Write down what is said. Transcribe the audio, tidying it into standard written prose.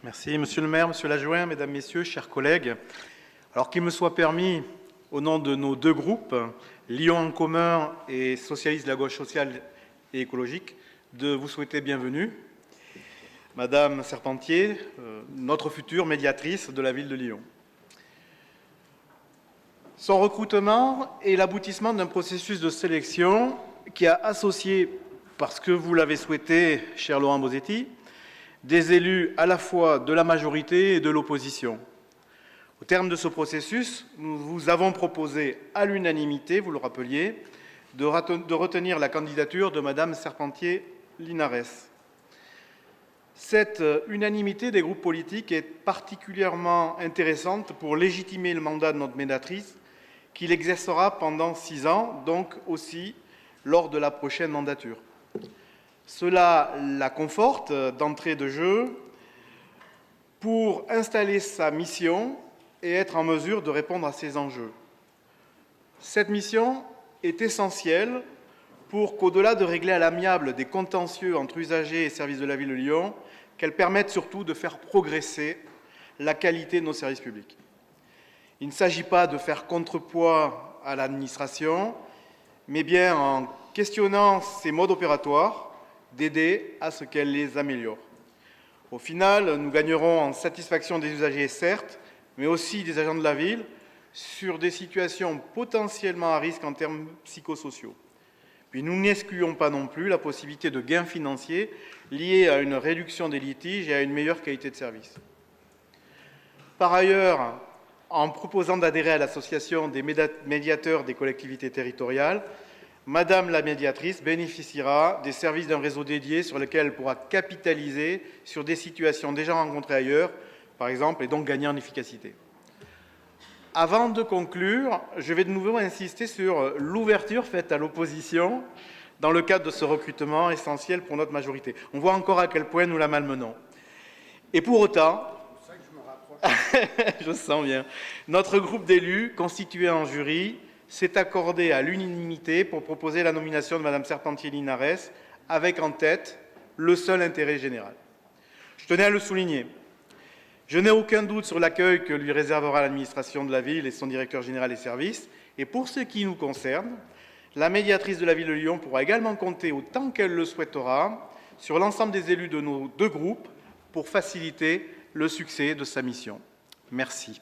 Merci, Monsieur le maire, Monsieur l'adjoint, Mesdames, Messieurs, chers collègues. Alors qu'il me soit permis, au nom de nos deux groupes, Lyon en commun et Socialistes de la gauche sociale et écologique, de vous souhaiter bienvenue. Madame Serpentier, notre future médiatrice de la ville de Lyon. Son recrutement est l'aboutissement d'un processus de sélection qui a associé, parce que vous l'avez souhaité, cher Laurent Bosetti, des élus à la fois de la majorité et de l'opposition. Au terme de ce processus, nous vous avons proposé à l'unanimité, vous le rappeliez, de retenir la candidature de Madame Serpentier-Linares. Cette unanimité des groupes politiques est particulièrement intéressante pour légitimer le mandat de notre médiatrice, qu'il exercera pendant 6 ans, donc aussi lors de la prochaine mandature. Cela la conforte d'entrée de jeu pour installer sa mission et être en mesure de répondre à ses enjeux. Cette mission est essentielle pour qu'au-delà de régler à l'amiable des contentieux entre usagers et services de la ville de Lyon, qu'elle permette surtout de faire progresser la qualité de nos services publics. Il ne s'agit pas de faire contrepoids à l'administration, mais bien en questionnant ses modes opératoires, d'aider à ce qu'elle les améliore. Au final, nous gagnerons en satisfaction des usagers, certes, mais aussi des agents de la ville, sur des situations potentiellement à risque en termes psychosociaux. Puis nous n'excluons pas non plus la possibilité de gains financiers liés à une réduction des litiges et à une meilleure qualité de service. Par ailleurs, en proposant d'adhérer à l'association des médiateurs des collectivités territoriales, Madame la médiatrice bénéficiera des services d'un réseau dédié sur lequel elle pourra capitaliser sur des situations déjà rencontrées ailleurs, par exemple, et donc gagner en efficacité. Avant de conclure, je vais de nouveau insister sur l'ouverture faite à l'opposition dans le cadre de ce recrutement essentiel pour notre majorité. On voit encore à quel point nous la malmenons. Et pour autant, je sens bien, notre groupe d'élus, constitué en jury, s'est accordé à l'unanimité pour proposer la nomination de Madame Serpentier-Linares, avec en tête le seul intérêt général. Je tenais à le souligner. Je n'ai aucun doute sur l'accueil que lui réservera l'administration de la ville et son directeur général des services. Et pour ce qui nous concerne, la médiatrice de la ville de Lyon pourra également compter, autant qu'elle le souhaitera, sur l'ensemble des élus de nos deux groupes pour faciliter le succès de sa mission. Merci.